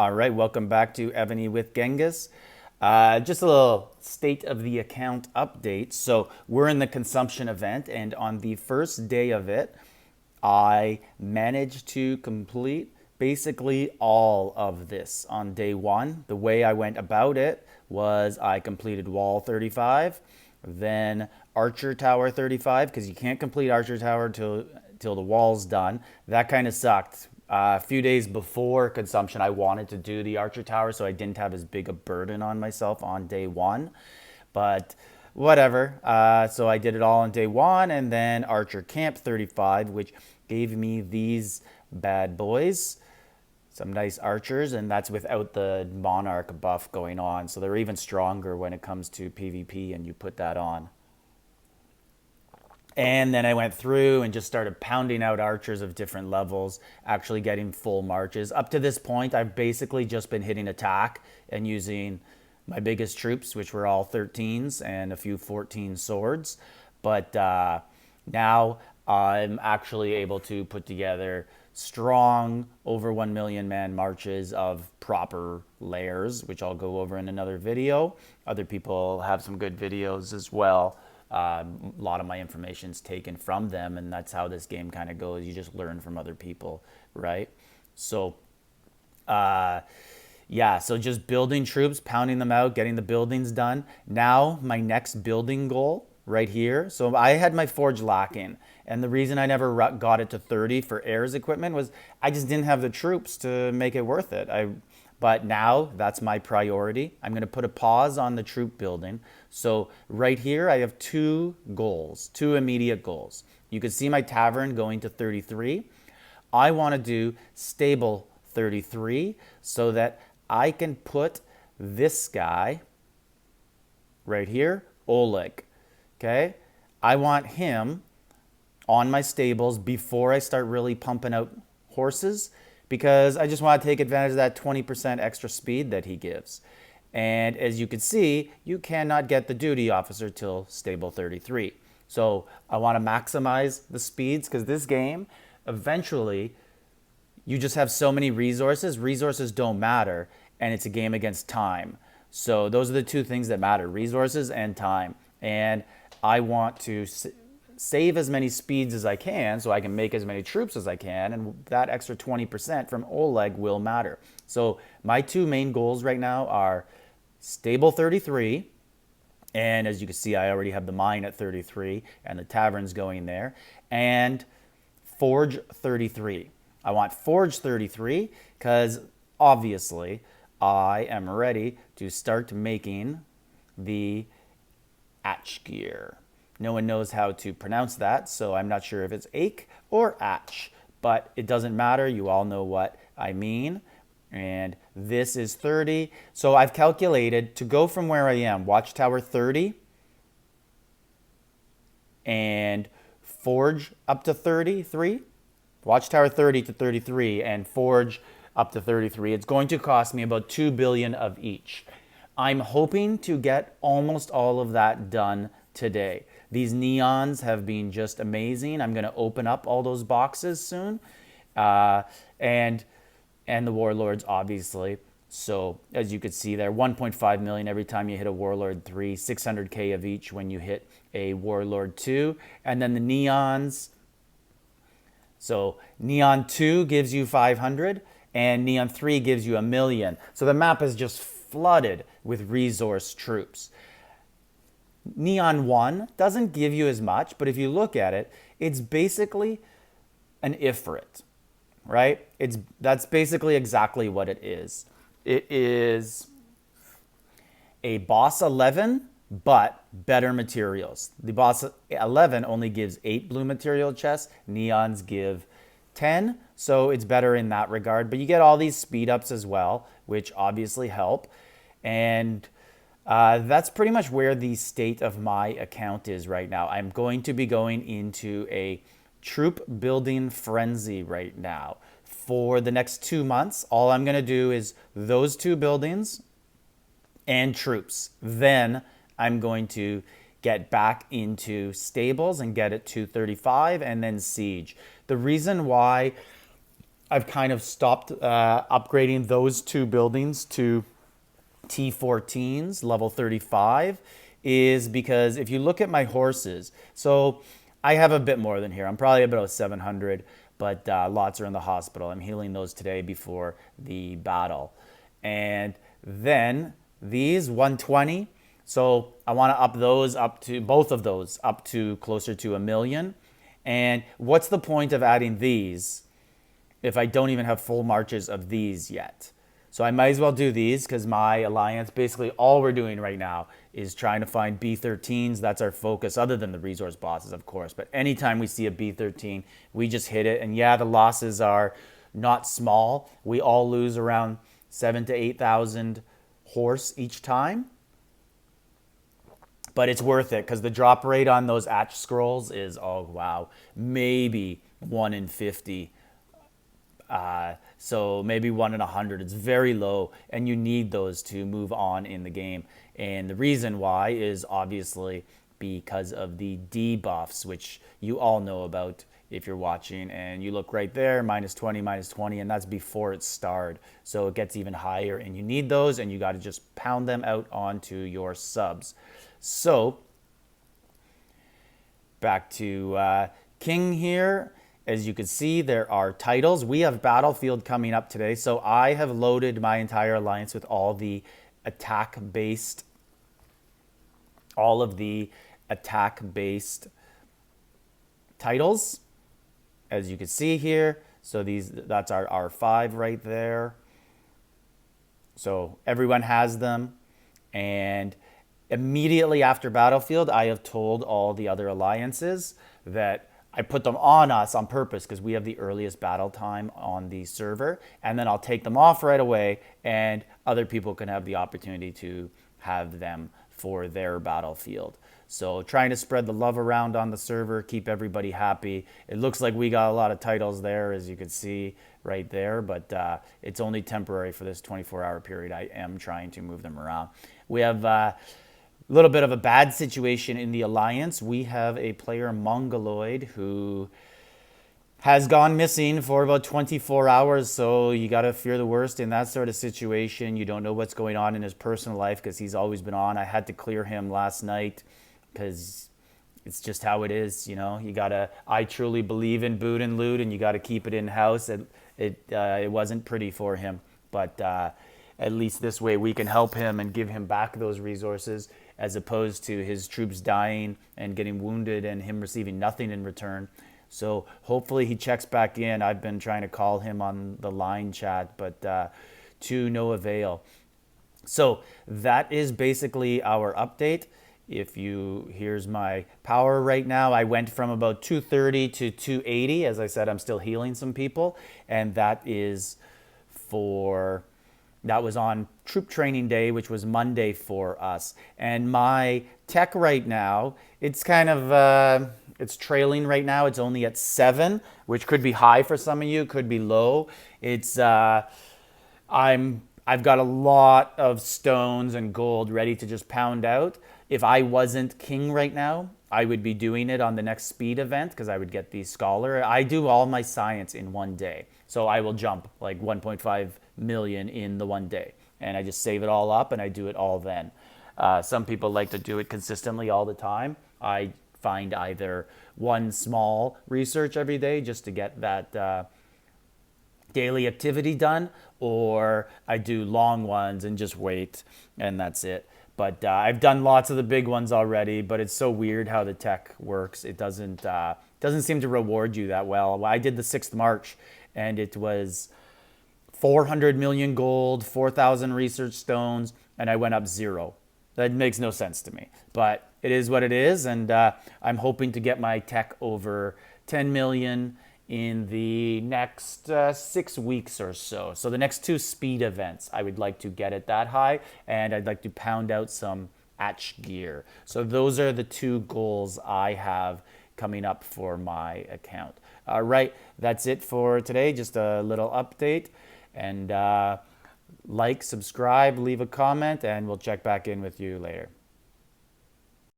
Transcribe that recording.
All right, welcome back to Evony with Genghis. Just a little state of the account update. So we're in the consumption event, and on the first day of it, I managed to complete basically all of this on day one. The way I went about it was I completed wall 35, then Archer Tower 35, because you can't complete Archer Tower till the wall's done. That kind of sucked. A few days before consumption, I wanted to do the Archer Tower, so I didn't have as big a burden on myself on day one. But whatever. So I did it all on day one, and then Archer Camp 35, which gave me these bad boys. Some nice archers, and that's without the Monarch buff going on. So they're even stronger when it comes to PvP, and you put that on. And then I went through and just started pounding out archers of different levels, actually getting full marches. Up to this point, I've basically just been hitting attack and using my biggest troops, which were all 13s and a few 14 swords. But now I'm actually able to put together strong, over 1 million man marches of proper layers, which I'll go over in another video. Other people have some good videos as well. A lot of my information is taken from them, and that's how this game kind of goes. You just learn from other people, right? So, yeah, so just building troops, pounding them out, getting the buildings done. Now, my next building goal right here. So I had my forge lacking, and the reason I never got it to 30 for heirs equipment was I just didn't have the troops to make it worth it. But now that's my priority. I'm going to put a pause on the troop building. So right here, I have two goals, two immediate goals. You can see my tavern going to 33. I want to do stable 33 so that I can put this guy right here, Oleg. Okay? I want him on my stables before I start really pumping out horses, because I just want to take advantage of that 20% extra speed that he gives. And as you can see, you cannot get the duty officer till stable 33. So I want to maximize the speeds, because this game, eventually, you just have so many resources. Resources don't matter, and it's a game against time. So those are the two things that matter, resources and time. And I want to save as many speeds as I can so I can make as many troops as I can, and that extra 20% from Oleg will matter. So my two main goals right now are stable 33, and as you can see, I already have the mine at 33 and the taverns going there, and forge 33. I want forge 33 because obviously I am ready to start making the Atch gear. No one knows how to pronounce that, so I'm not sure if it's Ake or Atch, but it doesn't matter. You all know what I mean. And this is 30. So I've calculated to go from where I am, Watchtower 30, and Forge up to 33. Watchtower 30 to 33 and Forge up to 33. It's going to cost me about 2 billion of each. I'm hoping to get almost all of that done today. These neons have been just amazing. I'm going to open up all those boxes soon. And the warlords, obviously. So as you could see there, 1.5 million every time you hit a warlord 3, 600k of each when you hit a warlord 2. And then the neons. So neon 2 gives you 500 and neon 3 gives you 1 million. So the map is just flooded with resource troops. Neon 1 doesn't give you as much, but if you look at it, it's basically an Ifrit, right? That's basically exactly what it is. It is a boss 11, but better materials. The boss 11 only gives 8 blue material chests. Neons give 10, so it's better in that regard. But you get all these speed ups as well, which obviously help. And that's pretty much where the state of my account is right now. I'm going to be going into a troop building frenzy right now. For the next 2 months, all I'm going to do is those two buildings and troops. Then I'm going to get back into stables and get it to 35 and then siege. The reason why I've kind of stopped upgrading those two buildings to T14s, level 35, is because if you look at my horses, so I have a bit more than here. I'm probably about 700, but lots are in the hospital. I'm healing those today before the battle. And then these 120, so I want to up those up to, both of those up to closer to 1 million. And what's the point of adding these if I don't even have full marches of these yet? So I might as well do these because my alliance, basically all we're doing right now is trying to find B13s. That's our focus, other than the resource bosses, of course. But anytime we see a B13, we just hit it. And yeah, the losses are not small. We all lose around 7,000 to 8,000 horse each time. But it's worth it because the drop rate on those Atch scrolls is, oh wow, maybe 1 in 50. So maybe 1 in 100. It's very low, and you need those to move on in the game. And the reason why is obviously because of the debuffs, which you all know about if you're watching. And you look right there, -20, and that's before it started. So it gets even higher, and you need those, and you got to just pound them out onto your subs. So back to King here. As you can see, there are titles. We have Battlefield coming up today. So I have loaded my entire alliance with all of the attack-based titles, as you can see here. So that's our R5 right there. So everyone has them. And immediately after Battlefield, I have told all the other alliances that I put them on us on purpose because we have the earliest battle time on the server. And then I'll take them off right away, and other people can have the opportunity to have them for their Battlefield. So trying to spread the love around on the server, keep everybody happy. It looks like we got a lot of titles there, as you can see right there, but it's only temporary for this 24-hour period. I am trying to move them around. We have a little bit of a bad situation in the alliance. We have a player, Mongoloid, who has gone missing for about 24 hours. So you got to fear the worst in that sort of situation. You don't know what's going on in his personal life because he's always been on. I had to clear him last night because it's just how it is. You know, you got to, I truly believe in boot and loot, and you got to keep it in house. It wasn't pretty for him, but at least this way we can help him and give him back those resources, as opposed to his troops dying and getting wounded and him receiving nothing in return. So hopefully he checks back in. I've been trying to call him on the line chat, but to no avail. So that is basically our update. Here's my power right now. I went from about 230 to 280. As I said, I'm still healing some people, and that was on troop training day, which was Monday for us. And my tech right now, it's kind of, it's trailing right now. It's only at 7, which could be high for some of you, could be low. It's, I've got a lot of stones and gold ready to just pound out. If I wasn't king right now, I would be doing it on the next speed event because I would get the scholar. I do all my science in one day. So I will jump like 1.5 million in the one day. And I just save it all up and I do it all then. Some people like to do it consistently all the time. I find either one small research every day just to get that daily activity done, or I do long ones and just wait, and that's it. But I've done lots of the big ones already, but it's so weird how the tech works. It doesn't seem to reward you that well. I did the 6th March, and it was 400 million gold, 4,000 research stones, and I went up 0. That makes no sense to me, but it is what it is, and I'm hoping to get my tech over 10 million in the next 6 weeks or so. So the next 2 speed events, I would like to get it that high, and I'd like to pound out some Atch gear. So those are the 2 goals I have coming up for my account. All right, that's it for today. Just a little update, and like, subscribe, leave a comment, and we'll check back in with you later.